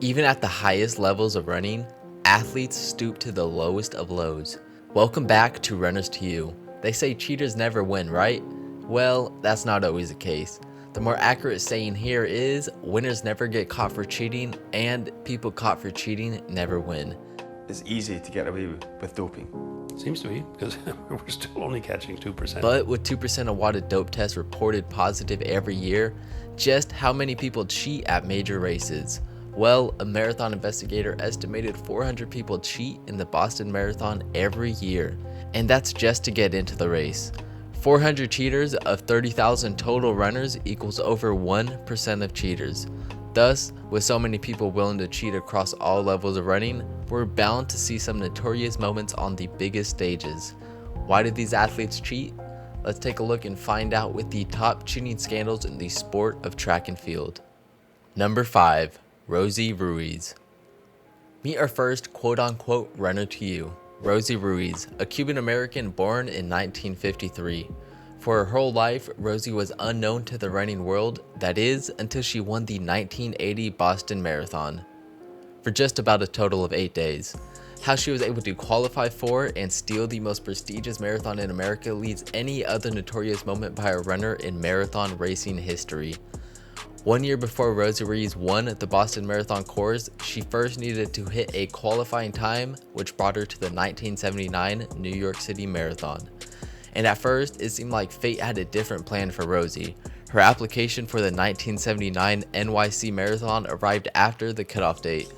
Even at the highest levels of running, athletes stoop to the lowest of lows. Welcome back to Runners to You. They say cheaters never win, right? Well, that's not always the case. The more accurate saying here is winners never get caught for cheating, and people caught for cheating never win. It's easy to get away with doping. Seems to be, because we're still only catching 2%. But with 2% of WADA dope tests reported positive every year, just how many people cheat at major races? Well, a marathon investigator estimated 400 people cheat in the Boston Marathon every year, and that's just to get into the race. 400 cheaters of 30,000 total runners equals over 1% of cheaters. Thus, with so many people willing to cheat across all levels of running, we're bound to see some notorious moments on the biggest stages. Why did these athletes cheat? Let's take a look and find out with the top cheating scandals in the sport of track and field. Number 5. Rosie Ruiz. Meet our first quote-unquote runner to you, Rosie Ruiz, a Cuban American born in 1953. For her whole life, Rosie was unknown to the running world, that is, until she won the 1980 Boston Marathon. For just about a total of 8 days. How she was able to qualify for and steal the most prestigious marathon in America leads any other notorious moment by a runner in marathon racing history. 1 year before Rosie Ruiz won the Boston Marathon course, she first needed to hit a qualifying time, which brought her to the 1979 New York City Marathon. And at first, it seemed like fate had a different plan for Rosie. Her application for the 1979 NYC Marathon arrived after the cutoff date.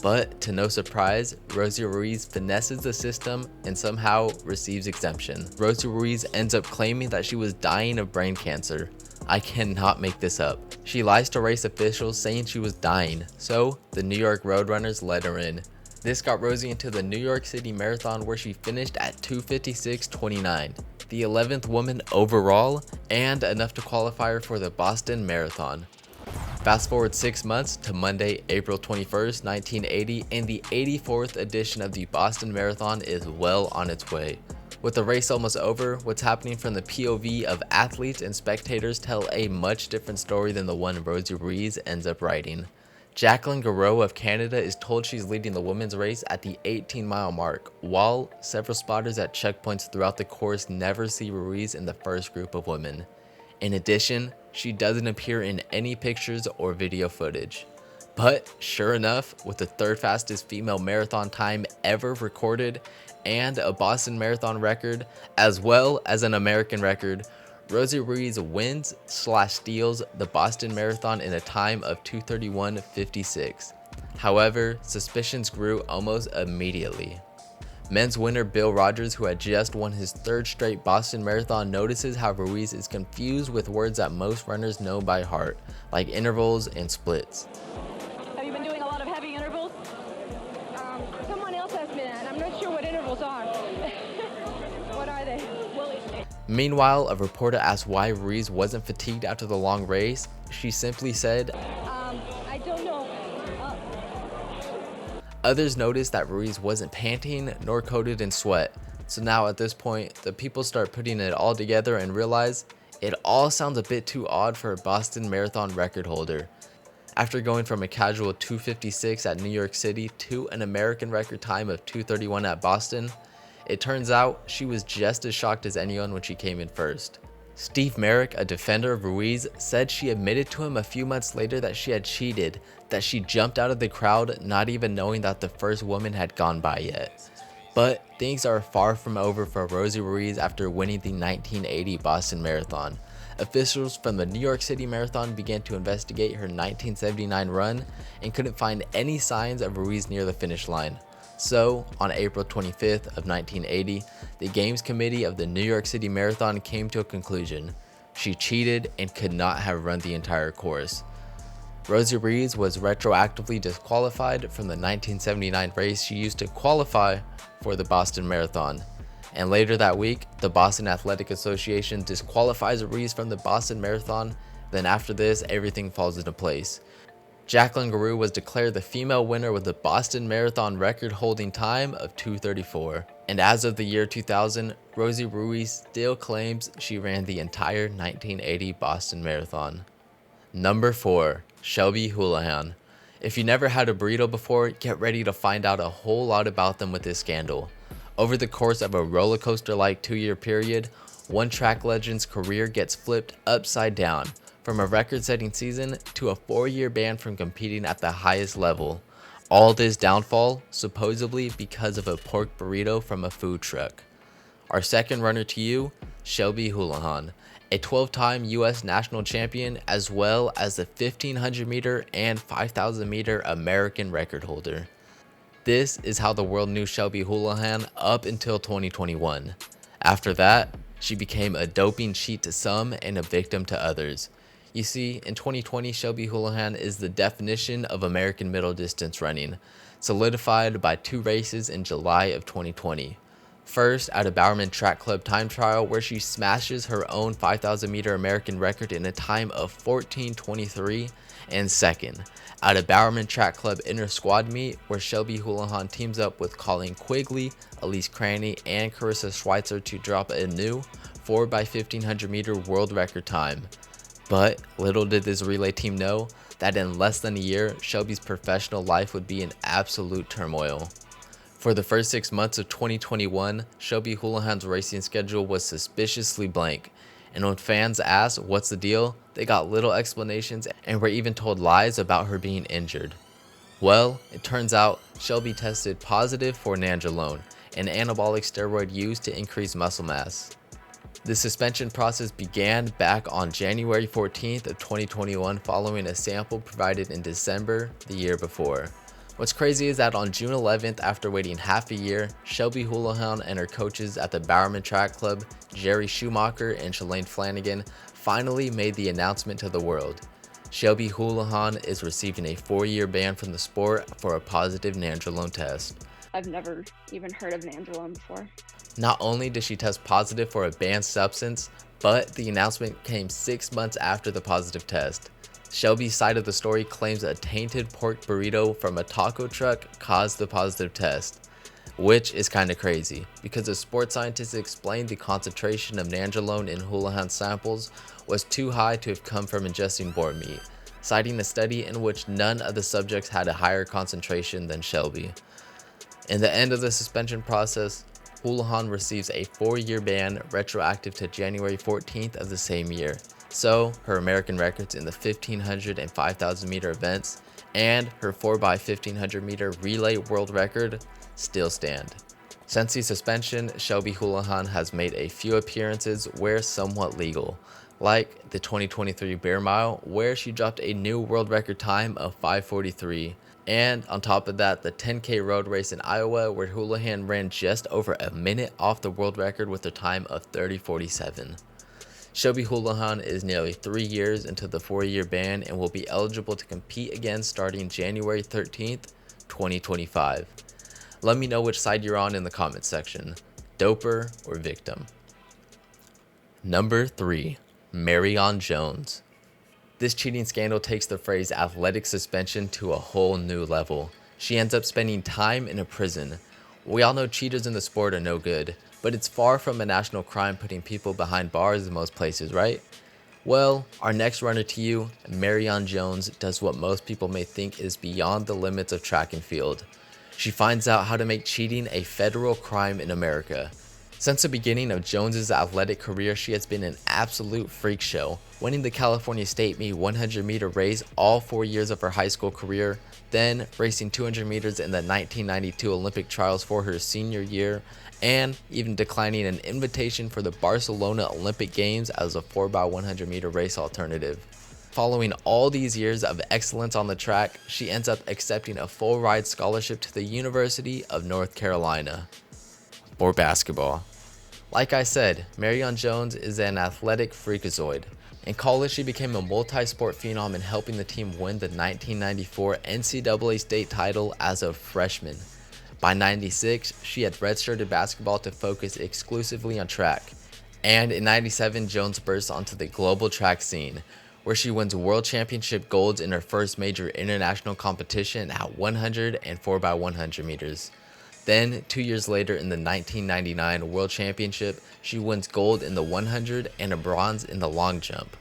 But, to no surprise, Rosie Ruiz finesses the system and somehow receives exemption. Rosie Ruiz ends up claiming that she was dying of brain cancer. I cannot make this up. She lies to race officials saying she was dying, so the New York Roadrunners let her in. This got Rosie into the New York City Marathon, where she finished at 2:56:29, the 11th woman overall, and enough to qualify her for the Boston Marathon. Fast forward 6 months to Monday, April 21st, 1980, and the 84th edition of the Boston Marathon is well on its way. With the race almost over, what's happening from the POV of athletes and spectators tell a much different story than the one Rosie Ruiz ends up writing. Jacqueline Garreau of Canada is told she's leading the women's race at the 18-mile mark, while several spotters at checkpoints throughout the course never see Ruiz in the first group of women. In addition, she doesn't appear in any pictures or video footage. But sure enough, with the third fastest female marathon time ever recorded and a Boston Marathon record, as well as an American record, Rosie Ruiz wins/steals the Boston Marathon in a time of 2:31:56. However, suspicions grew almost immediately. Men's winner Bill Rogers, who had just won his third straight Boston Marathon, notices how Ruiz is confused with words that most runners know by heart, like intervals and splits. Have you been doing a lot of heavy intervals? Someone else asked me that, and I'm not sure what intervals are. What are they? Meanwhile, a reporter asked why Ruiz wasn't fatigued after the long race. She simply said, I don't know. Others noticed that Ruiz wasn't panting nor coated in sweat. So now at this point, the people start putting it all together and realize it all sounds a bit too odd for a Boston Marathon record holder. After going from a casual 2:56 at New York City to an American record time of 2:31 at Boston, it turns out she was just as shocked as anyone when she came in first. Steve Merrick, a defender of Ruiz, said she admitted to him a few months later that she had cheated, that she jumped out of the crowd not even knowing that the first woman had gone by yet. But things are far from over for Rosie Ruiz after winning the 1980 Boston Marathon. Officials from the New York City Marathon began to investigate her 1979 run and couldn't find any signs of Ruiz near the finish line. So, on April 25th of 1980, the Games Committee of the New York City Marathon came to a conclusion. She cheated and could not have run the entire course. Rosie Ruiz was retroactively disqualified from the 1979 race she used to qualify for the Boston Marathon. And later that week, the Boston Athletic Association disqualifies Ruiz from the Boston Marathon. Then after this, everything falls into place. Jacqueline Garreau was declared the female winner with the Boston Marathon record-holding time of 2:34. And as of the year 2000, Rosie Ruiz still claims she ran the entire 1980 Boston Marathon. Number 4. Shelby Houlihan. If you never had a burrito before, get ready to find out a whole lot about them with this scandal. Over the course of a roller coaster like 2-year period, one track legend's career gets flipped upside down, from a record-setting season to a 4-year ban from competing at the highest level. All this downfall, supposedly because of a pork burrito from a food truck. Our second runner to you, Shelby Houlihan, a 12-time U.S. national champion as well as the 1500 meter and 5000 meter American record holder. This is how the world knew Shelby Houlihan up until 2021. After that, she became a doping cheat to some and a victim to others. You see, in 2020, Shelby Houlihan is the definition of American middle distance running, solidified by 2 races in July of 2020. First, at a Bowerman Track Club time trial where she smashes her own 5,000 meter American record in a time of 14:23, and second, at a Bowerman Track Club inter-squad meet where Shelby Houlihan teams up with Colleen Quigley, Elise Cranny, and Carissa Schweitzer to drop a new 4x1500 meter world record time. But little did this relay team know that in less than a year, Shelby's professional life would be in absolute turmoil. For the first 6 months of 2021, Shelby Houlihan's racing schedule was suspiciously blank, and when fans asked what's the deal, they got little explanations and were even told lies about her being injured. Well, it turns out Shelby tested positive for nandrolone, an anabolic steroid used to increase muscle mass. The suspension process began back on January 14th of 2021 following a sample provided in December the year before. What's crazy is that on June 11th, after waiting half a year, Shelby Houlihan and her coaches at the Bowerman Track Club, Jerry Schumacher and Shalane Flanagan, finally made the announcement to the world. Shelby Houlihan is receiving a 4-year ban from the sport for a positive nandrolone test. I've never even heard of nandrolone before. Not only did she test positive for a banned substance, but the announcement came 6 months after the positive test. Shelby's side of the story claims a tainted pork burrito from a taco truck caused the positive test, which is kinda crazy because the sports scientists explained the concentration of nandrolone in Houlihan's samples was too high to have come from ingesting boar meat, citing a study in which none of the subjects had a higher concentration than Shelby. In the end of the suspension process, Houlihan receives a 4-year ban retroactive to January 14th of the same year. So, her American records in the 1500 and 5000 meter events and her 4x1500 meter relay world record still stand. Since the suspension, Shelby Houlihan has made a few appearances where somewhat legal, like the 2023 Bear Mile where she dropped a new world record time of 5:43. And on top of that, the 10K road race in Iowa where Houlihan ran just over a minute off the world record with a time of 30:47. Shelby Houlihan is nearly 3 years into the 4-year ban and will be eligible to compete again starting January 13th, 2025. Let me know which side you're on in the comments section, doper or victim. Number 3, Marion Jones. This cheating scandal takes the phrase athletic suspension to a whole new level. She ends up spending time in a prison. We all know cheaters in the sport are no good, but it's far from a national crime putting people behind bars in most places, right? Well, our next runner to you, Marion Jones, does what most people may think is beyond the limits of track and field. She finds out how to make cheating a federal crime in America. Since the beginning of Jones's athletic career, she has been an absolute freak show, winning the California State Meet 100 meter race all 4 years of her high school career, then racing 200 meters in the 1992 Olympic trials for her senior year, and even declining an invitation for the Barcelona Olympic Games as a 4x100 meter race alternative. Following all these years of excellence on the track, she ends up accepting a full ride scholarship to the University of North Carolina for basketball. Like I said, Marion Jones is an athletic freakazoid. In college, she became a multi-sport phenom in helping the team win the 1994 NCAA state title as a freshman. By 96, she had redshirted basketball to focus exclusively on track. And in 97, Jones bursts onto the global track scene, where she wins world championship golds in her first major international competition at 100 and 4x100 meters. Then, 2 years later in the 1999 World Championship, she wins gold in the 100 and a bronze in the long jump.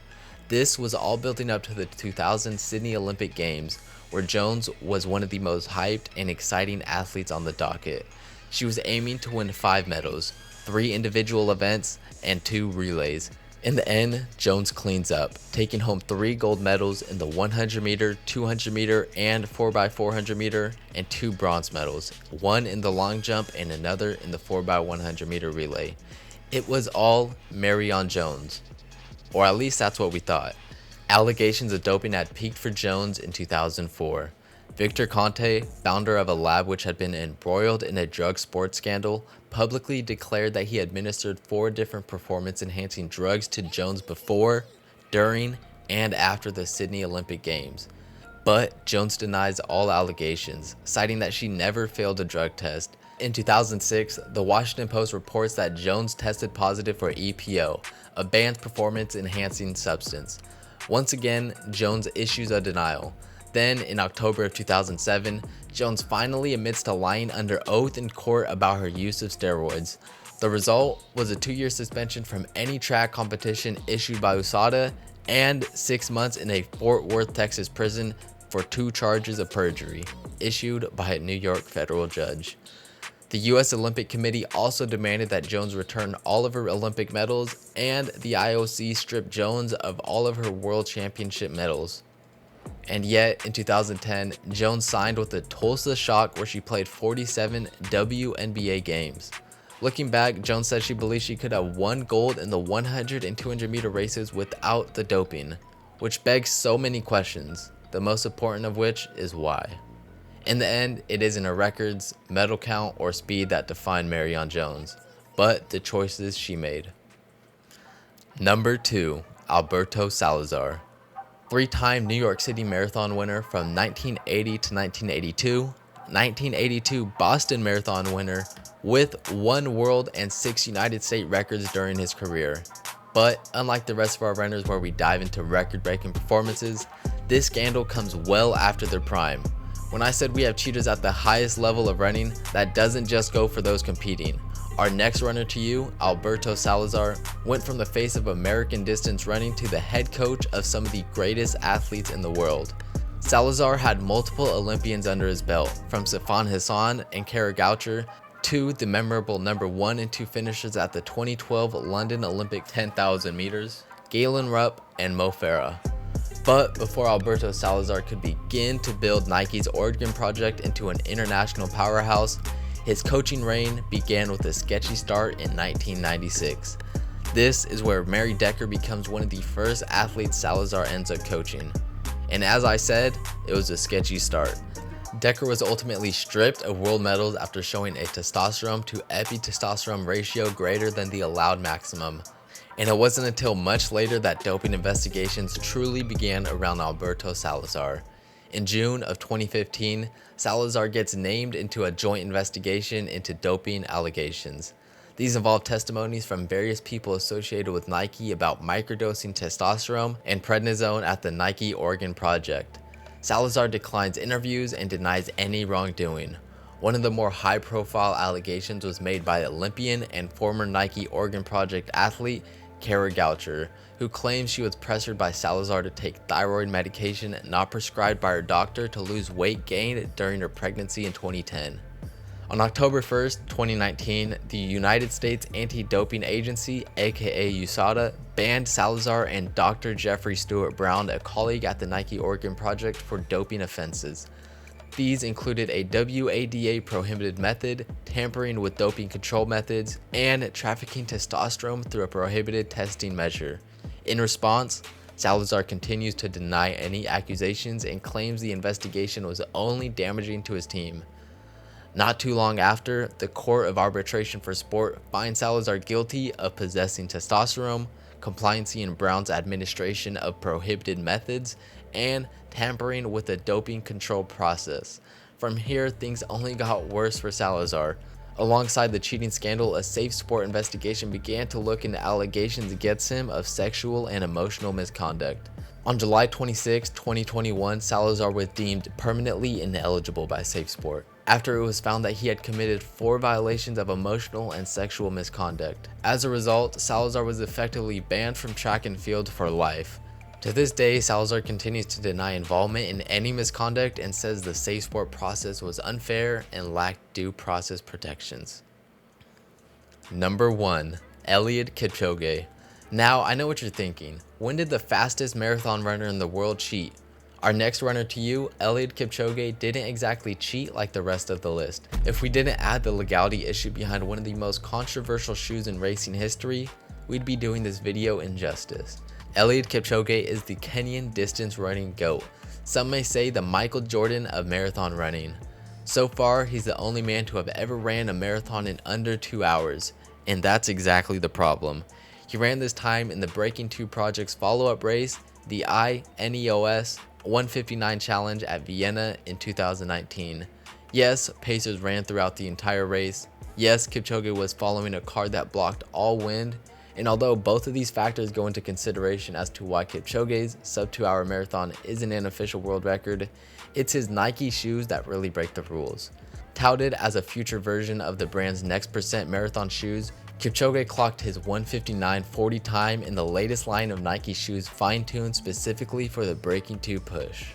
This was all building up to the 2000 Sydney Olympic Games, where Jones was one of the most hyped and exciting athletes on the docket. She was aiming to win 5 medals, 3 individual events, and 2 relays. In the end, Jones cleans up, taking home 3 gold medals in the 100 meter, 200 meter, and 4x400 meter, and 2 bronze medals, 1 in the long jump and another in the 4x100 meter relay. It was all Marion Jones. Or at least that's what we thought. Allegations of doping had peaked for Jones in 2004. Victor Conte, founder of a lab which had been embroiled in a drug sports scandal, publicly declared that he administered 4 different performance-enhancing drugs to Jones before, during, and after the Sydney Olympic Games. But Jones denies all allegations, citing that she never failed a drug test. In 2006, the Washington Post reports that Jones tested positive for EPO, a banned performance-enhancing substance. Once again, Jones issues a denial. Then, in October of 2007, Jones finally admits to lying under oath in court about her use of steroids. The result was a 2-year suspension from any track competition issued by USADA and 6 months in a Fort Worth, Texas prison for 2 charges of perjury, issued by a New York federal judge. The U.S. Olympic Committee also demanded that Jones return all of her Olympic medals, and the IOC stripped Jones of all of her World Championship medals. And yet, in 2010, Jones signed with the Tulsa Shock, where she played 47 WNBA games. Looking back, Jones said she believes she could have won gold in the 100 and 200 meter races without the doping, which begs so many questions, the most important of which is why. In the end, it isn't her records, medal count, or speed that define Marion Jones, but the choices she made. Number 2, Alberto Salazar. 3-time New York City Marathon winner from 1980 to 1982, 1982 Boston Marathon winner with 1 world and 6 United States records during his career. But unlike the rest of our runners where we dive into record-breaking performances, this scandal comes well after their prime. When I said we have cheaters at the highest level of running, that doesn't just go for those competing. Our next runner to you, Alberto Salazar, went from the face of American distance running to the head coach of some of the greatest athletes in the world. Salazar had multiple Olympians under his belt, from Sifan Hassan and Kara Goucher to the memorable number 1 and 2 finishers at the 2012 London Olympic 10,000 meters, Galen Rupp and Mo Farah. But before Alberto Salazar could begin to build Nike's Oregon project into an international powerhouse, his coaching reign began with a sketchy start in 1996. This is where Mary Decker becomes one of the first athletes Salazar ends up coaching. And as I said, it was a sketchy start. Decker was ultimately stripped of world medals after showing a testosterone to epitestosterone ratio greater than the allowed maximum. And it wasn't until much later that doping investigations truly began around Alberto Salazar. In June of 2015, Salazar gets named into a joint investigation into doping allegations. These involve testimonies from various people associated with Nike about microdosing testosterone and prednisone at the Nike Oregon project. Salazar declines interviews and denies any wrongdoing. One of the more high-profile allegations was made by Olympian and former Nike Oregon project athlete Kara Goucher, who claims she was pressured by Salazar to take thyroid medication not prescribed by her doctor to lose weight gained during her pregnancy in 2010. On October 1st, 2019, the United States Anti-Doping Agency, aka USADA, banned Salazar and Dr. Jeffrey Stewart Brown, a colleague at the Nike Oregon project, for doping offenses. These included a WADA prohibited method, tampering with doping control methods, and trafficking testosterone through a prohibited testing measure. In response, Salazar continues to deny any accusations and claims the investigation was only damaging to his team. Not too long after, the Court of Arbitration for Sport finds Salazar guilty of possessing testosterone, compliancy in Brown's administration of prohibited methods, and tampering with the doping control process. From here, things only got worse for Salazar. Alongside the cheating scandal, a safe sport investigation began to look into allegations against him of sexual and emotional misconduct. On July 26, 2021, Salazar was deemed permanently ineligible by Safe Sport, after it was found that he had committed 4 violations of emotional and sexual misconduct. As a result, Salazar was effectively banned from track and field for life. To this day, Salazar continues to deny involvement in any misconduct and says the safe sport process was unfair and lacked due process protections. Number 1. Eliud Kipchoge. Now, I know what you're thinking. When did the fastest marathon runner in the world cheat? Our next runner to you, Eliud Kipchoge, didn't exactly cheat like the rest of the list. If we didn't add the legality issue behind one of the most controversial shoes in racing history, we'd be doing this video injustice. Eliud Kipchoge is the Kenyan distance running GOAT. Some may say the Michael Jordan of marathon running. So far, he's the only man to have ever ran a marathon in under 2 hours, and that's exactly the problem. He ran this time in the Breaking 2 Project's follow-up race, the INEOS 159 Challenge at Vienna in 2019. Yes, pacers ran throughout the entire race. Yes, Kipchoge was following a car that blocked all wind. And although both of these factors go into consideration as to why Kipchoge's sub 2 hour marathon isn't an official world record, it's his Nike shoes that really break the rules. Touted as a future version of the brand's Next Percent marathon shoes, Kipchoge clocked his 1:59:40 time in the latest line of Nike shoes fine-tuned specifically for the Breaking 2 push.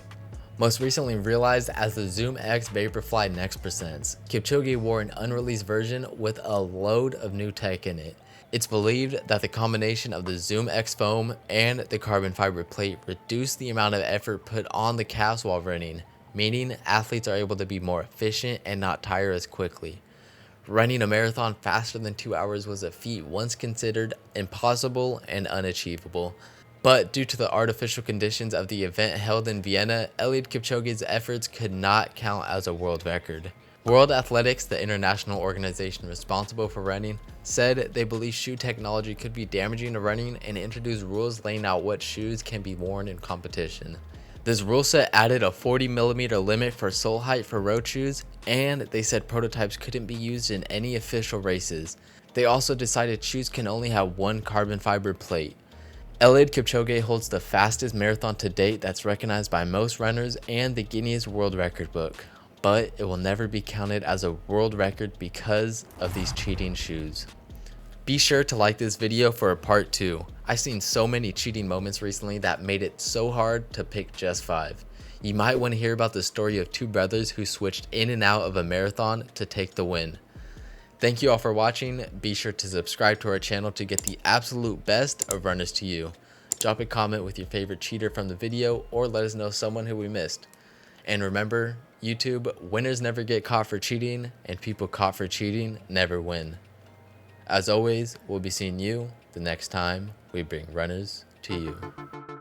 Most recently realized as the Zoom X Vaporfly Next Percents, Kipchoge wore an unreleased version with a load of new tech in it. It's believed that the combination of the Zoom X foam and the carbon fiber plate reduce the amount of effort put on the calves while running, meaning athletes are able to be more efficient and not tire as quickly. Running a marathon faster than 2 hours was a feat once considered impossible and unachievable. But due to the artificial conditions of the event held in Vienna, Eliud Kipchoge's efforts could not count as a world record. World Athletics, the international organization responsible for running, said they believe shoe technology could be damaging to running and introduced rules laying out what shoes can be worn in competition. This rule set added a 40mm limit for sole height for road shoes, and they said prototypes couldn't be used in any official races. They also decided shoes can only have one carbon fiber plate. Eliud Kipchoge holds the fastest marathon to date that's recognized by most runners and the Guinness World Record book, but it will never be counted as a world record because of these cheating shoes. Be sure to like this video for a part 2. I've seen so many cheating moments recently that made it so hard to pick just 5. You might want to hear about the story of 2 brothers who switched in and out of a marathon to take the win. Thank you all for watching. Be sure to subscribe to our channel to get the absolute best of Runners to You. Drop a comment with your favorite cheater from the video or let us know someone who we missed. And remember, YouTube, winners never get caught for cheating and people caught for cheating never win. As always, we'll be seeing you the next time we bring Runners to You.